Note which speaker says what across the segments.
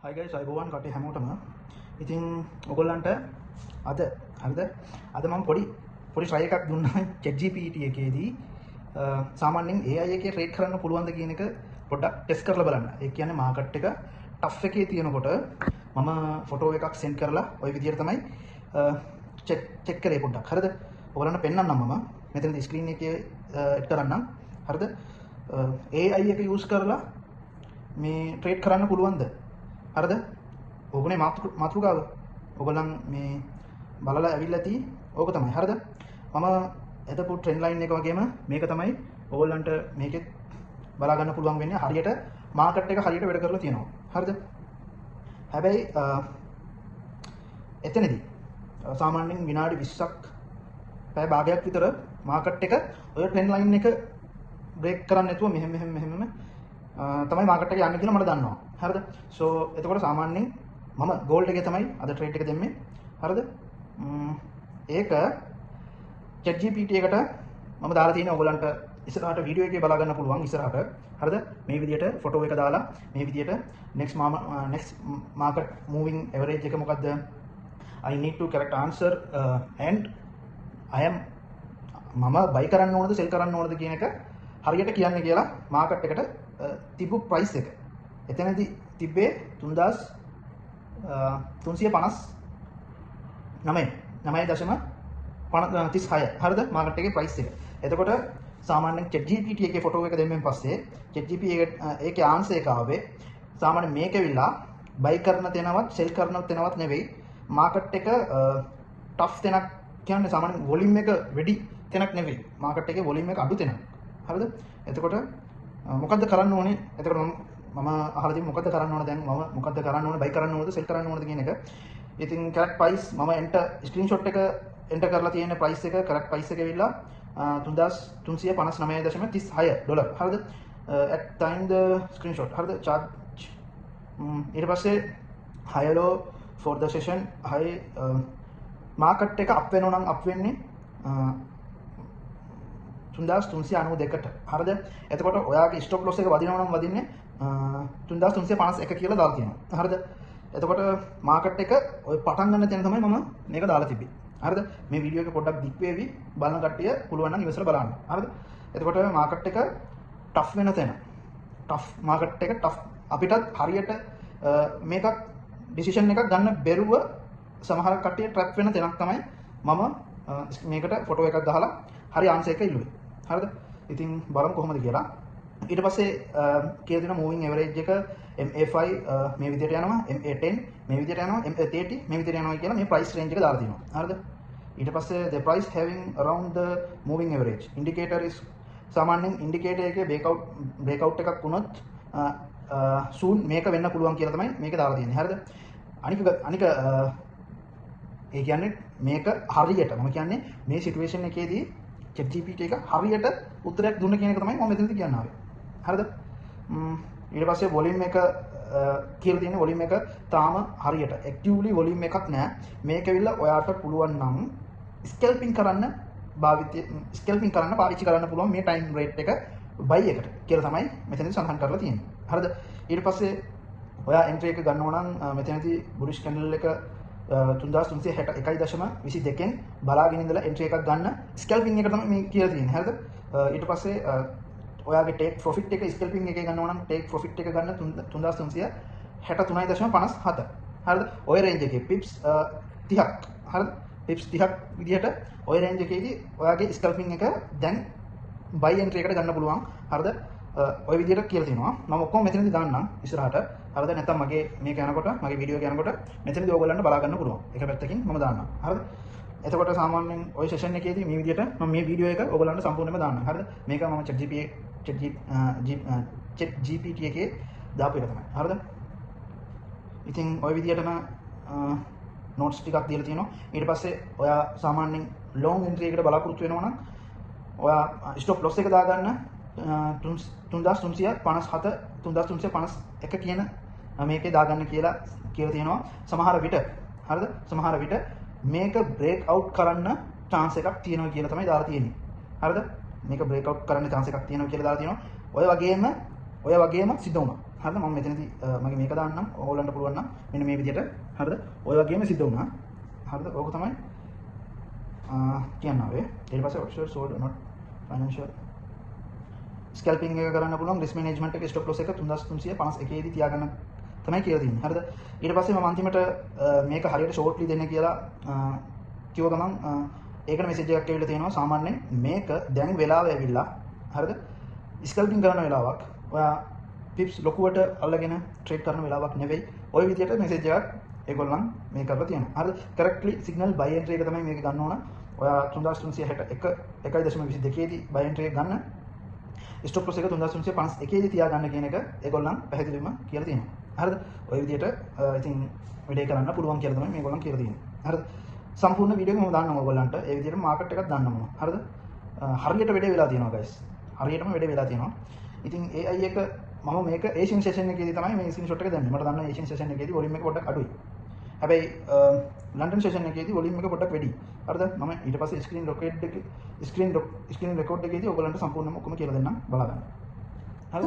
Speaker 1: Hi guys, අයබෝවන් කටේ හැමෝටම. ඉතින් ඔයගොල්ලන්ට අද හරිද? අද මම පොඩි try එකක් දුන්නා ChatGPT එකේදී සාමාන්‍යයෙන් AI එකේ ට්‍රේඩ් කරන්න පුළුවන්ද කියන එක පොඩ්ඩක් ටෙස්ට් කරලා බලන්න. ඒ කියන්නේ මාකට් එක ටෆ් එකේ තියෙනකොට මම ෆොටෝ එකක් සෙන්ඩ් කරලා ওই විදිහට තමයි චෙක් කරේ පොඩ්ඩක්. හරිද? ඔයගොල්ලන්ට පෙන්නන්නම් මම මෙතනදී ස්ක්‍රීන් එකේ එඩ් කරන්නම්. හරිද? AI එක යූස් කරලා මේ ට්‍රේඩ් කරන්න පුළුවන්ද? හරිද? ඕකනේ මාතෘකාව. ඔයගොල්ලන් මේ බලලා ඇවිල්ලා ඇති ඕක තමයි. හරිද? මම එතපු ට්‍රෙන්ඩ් ලයින් එක වගේම මේක තමයි ඔයගොල්ලන්ට මේකෙත් බලා ගන්න පුළුවන් වෙන්නේ හරියට මාකට් එක හරියට වැඩ කරලා තියෙනවා. හරිද? හැබැයි එතනදී සාමාන්‍යයෙන් විනාඩි 20ක් පැය භාගයක් විතර මාකට් එක ඔය ට්‍රෙන්ඩ් ලයින් එක බ්‍රේක් කරන්න නැතුව මෙහෙම තමයි මාකට් එක යන්නේ කියලා මට දන්නවා. හරිද? සෝ එතකොට සාමාන්‍යයෙන් මම ගෝල්ඩ් එකේ තමයි අද ට්‍රේඩ් එක දෙන්නේ. හරිද? ඒක ChatGPT එකට මම දාලා තියෙන ඔයගලන්ට ඉස්සරහට වීඩියෝ එකේ බලා ගන්න පුළුවන් ඉස්සරහට. හරිද? මේ විදිහට ෆොටෝ එක දාලා මේ විදිහට next market moving average එක මොකද්ද? I need to correct answer and I am මම buy කරන්න ඕනද sell කරන්න ඕනද කියන එක හරියට කියන්නේ කියලා මාකට් එකට තිබු ප්‍රයිස් එක. එතනදී තිබ්බේ 3,359.36. හරිද? මාකට් එකේ ප්‍රයිස් එක. එතකොට සාමාන්‍යයෙන් ChatGPT එකේ ෆොටෝ එක දෙම්මෙන් පස්සේ ChatGPT එකේ ආන්සර් එක ආවේ සාමාන්‍යයෙන් මේක ඇවිල්ලා බයි කරන තැනවත් සෙල් කරන තැනවත් නෙවෙයි. මාකට් එක ටෆ් තැනක් කියන්නේ සාමාන්‍යයෙන් වොලියුම් එක වැඩි තැනක් නෙවෙයි. මාකට් එකේ වොලියුම් එක අඩු තැනක්. හරිද? එතකොට මොකද්ද කරන්න ඕනේ? එතකොට මම අහලා තියෙන්නේ මොකද්ද කරන්න ඕනේ දැන් මම මොකද්ද කරන්න ඕනේ? බයි කරන්න ඕනද සෙල් කරන්න ඕනද කියන එක. ඉතින් correct price මම ස්ක්‍රීන්ෂොට් එක එන්ටර් කරලා තියෙන price එක correct price එක ඇවිල්ලා 3,359.36 ඩොලර්. හරිද? at time the screenshot. හරිද? charge ඊට පස්සේ high low for the session high market එක up වෙනවා නම් up වෙන්නේ 3,392ට. හරිද? එතකොට ඔයාගේ ස්ටොප් ලොස් එක වදිනවා නම් වදින්නේ 3,351 කියලා දාලා තියෙනවා. හරිද? එතකොට මාකට් එක ඔය පටන් ගන්න තැන තමයි මම මේක දාලා තිබ්බේ. හරිද? මේ වීඩියෝ එක පොඩ්ඩක් දික් වේවි. බලන කට්ටිය පුළුවන් නම් ඉවසලා බලන්න. හරිද? එතකොට මාකට් එක ටෆ් වෙන තැන. ටෆ් මාකට් එක ටෆ් අපිටත් හරියට මේකක් ඩිසිෂන් එකක් ගන්න බැරුව සමහර කට්ටිය ට්‍රැප් වෙන තැනක් තමයි මම මේකට ෆොටෝ එකක් ගහලා හරි ආන්සර් එක ඉල්ලුවේ. හරිද? ඉතින් බලමු කොහොමද කියලා. ඊට පස්සේ කියලා දෙන මූවිං එවරේජ් එක MA5 මේ විදිහට යනවා, MA10 මේ විදිහට යනවා, MA30 මේ විදිහට යනවා කියලා මේ ප්‍රයිස් රේන්ජ් එක දාලා තියෙනවා. හරිද? ඊට පස්සේ the price having around the moving average indicator is සාමාන්‍යයෙන් ඉන්ඩිකේටර් එකේ breakout එකක් වුණොත් soon මේක වෙන්න පුළුවන් කියලා තමයි මේක දාලා තියෙන්නේ. හරිද? අනික ඒ කියන්නේ මේක හරියට මම කියන්නේ මේ සිටුේෂන් එකේදී ChatGPT එක හරියට උත්තරයක් දුන්න කියන එක තමයි මම මෙතනදී කියන්න ආවේ. හරිද? ඊට පස්සේ වොලියුම් එක කියලා තියෙන වොලියුම් එක තාම හරියට ඇක්ටිව්ලි වොලියුම් එකක් නෑ. මේක ඇවිල්ලා ඔයාට පුළුවන් නම් ස්කැල්පින් කරන්න පාවිච්චි කරන්න පුළුවන් මේ ටයිම් රේට් එක බයි එකට කියලා තමයි මෙතනදී සඳහන් කරලා තියෙන්නේ. හරිද? ඊට පස්සේ ඔයා එන්ට්‍රි එක ගන්නවා නම් මෙතනදී බුලිෂ් කැන්ඩල් එක 3,361.22න් බලාගෙන ඉඳලා එන්ට්‍රි එකක් ගන්න ස්කැල්පින් එක තමයි මේ කියලා තියෙන්නේ. හරිද? ඊට පස්සේ ඔයාගේ ටේක් ප්‍රොෆිට් එක ස්කැල්පින් එකේ ගන්නවා නම් ටේක් ප්‍රොෆිට් එක ගන්න 3,363.57. හරිද? ඔය රේන්ජ් එකේ පිප්ස් 30ක්. හරිද? පිප්ස් 30ක් විදිහට ඔය රේන්ජ් එකේදී ඔයාගේ ස්කැල්පින් එක දැන් බයි එන්ට්‍රි එකට ගන්න පුළුවන්. හරිද? ඔය විදිහට කියලා තියෙනවා. මම ඔක්කොම මෙතනදී දාන්නම් ඉස්සරහට. හරිද? නැත්නම් මගේ මේක යනකොට මගේ වීඩියෝ එක යනකොට මෙතනදී ඕගොල්ලන්ට බලා ගන්න පුළුවන්. එක පැත්තකින් මම දාන්නම්. හරිද? එතකොට සාමාන්‍යයෙන් ওই සෙෂන් එකේදී මේ විදිහට මම මේ වීඩියෝ එක ඔයගොල්ලන්ට සම්පූර්ණයෙන්ම දාන්නම්. හරිද? මේක මම ChatGPT එකේ දාපු එක තමයි. හරිද? ඉතින් ওই විදිහටම නෝට්ස් ටිකක් දීලා තියෙනවා. ඊට පස්සේ ඔයා සාමාන්‍යයෙන් ලොන්ග් එන්ට්‍රි එකකට බලාපොරොත්තු වෙනවා නම් ඔයා ස්ටොප් ලොස් එක දාගන්න 3,351 කියන මේකේ දාගන්න කියලා තියෙනවා. සමහර විට හරිද? සමහර විට මේක බ්‍රේක් අවුට් කරන්න chance එකක් තියෙනවා කියලා තමයි දාලා තියෙන්නේ. හරිද? මේක බ්‍රේක් අවුට් කරන්න chance එකක් තියෙනවා කියලා දාලා තියෙනවා. ඔය වගේම සිද්ධ වුණා. හරිද මම මෙතනදී මගේ මේක දාන්නම් ඕගොල්ලන්ට පුළුවන් නම් මෙන්න මේ විදිහට හරිද ඔය වගේම සිද්ධ වුණා හරිද ඕක තමයි කියන්න ආවේ ඊට පස්සේ offshore sold not financial ස්කැල්පින් එක කරන්න පුළුවන් රිස්ක් මැනේජ්මන්ට් එක ස්ටොප් ලොස් එක 3351 දී තියාගන්න තමයි කියලා තියෙන්නේ හරිද ඊට පස්සේ මම අන්තිමට මේක හරියට ෂෝට්ලි දෙන්න කියලා කිව්ව ගමන් ඒකට මෙසේජ් එකක් ඇවිල්ලා තියෙනවා සාමාන්‍යයෙන් මේක දැන් වෙලාව ඇවිල්ලා හරිද ස්කැල්පින් කරන වෙලාවක් ඔයා පිප්ස් ලොකුවට අල්ලගෙන ට්‍රේඩ් කරන වෙලාවක් නෙවෙයි ওই විදිහට මෙසේජ් එකක් ඒගොල්ලන් මේ කරලා තියෙනවා හරිද කරෙක්ට්ලි සිග්නල් බයි එන්ට්‍රි එක තමයි මේක ගන්න ඕන ඔයා 3361 දී බයි එන්ට්‍රි එක ගන්න ස්ටොප් ලොස් එක 3351 දී තියාගන්න කියන එක ඒගොල්ලන් පැහැදිලිවම කියලා තියෙනවා හරිද ওই විදිහට ඉතින් වැඩේ කරන්න පුළුවන් කියලා තමයි මේගොල්ලන් කියලා තියෙන්නේ හරිද සම්පූර්ණ වීඩියෝ එක මම දාන්නම් ඔයගොල්ලන්ට ඒ විදිහට මාකට් එකක් දාන්නම් හරිද හරියට වැඩේ වෙලා තියෙනවා guys හරියටම වැඩේ වෙලා තියෙනවා ඉතින් AI එක මම මේක ඒෂියන් සෙෂන් එකේදී තමයි මේ ස්ක්‍රීන්ෂොට් එක දැම්මේ මට දන්නවා ඒෂියන් සෙෂන් එකේදී වොලියුම් එක පොඩ්ඩක් අඩුයි හැබැයි ලන්ඩන් සෙෂන් එකේදී වොලියුම් එක පොඩ්ඩක් වැඩි හරිද මම ඊට පස්සේ ස්ක්‍රීන් රෙකෝඩ් එකේදී ඔයගොල්ලන්ට සම්පූර්ණයෙන්ම ඔක්කොම කියලා දෙන්නම් බලා ගන්න හරිද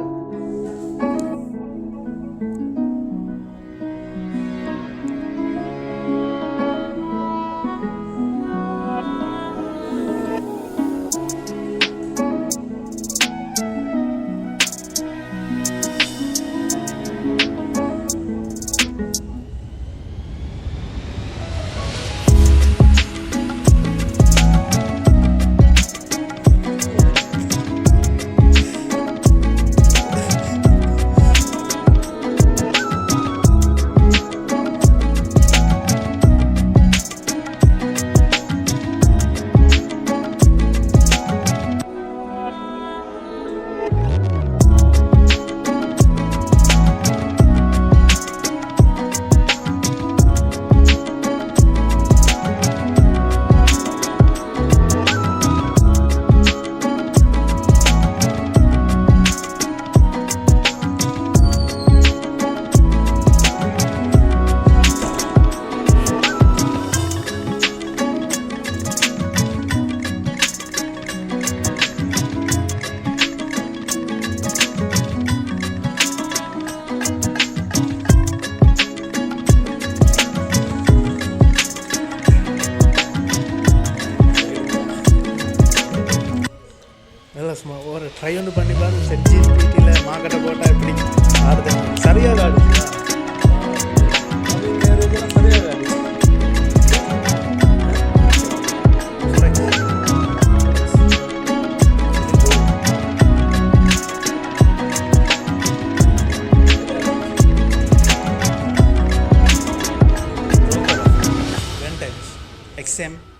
Speaker 2: சும்மா ஒரு ட்ரை ஒன்று பண்ணி பாருங்க செட் ஜிபிடியில் மார்க்கெட்டை போட்டால் எப்படி ஆடுது சரியாக ஆடுது சரியாக ஆடு XM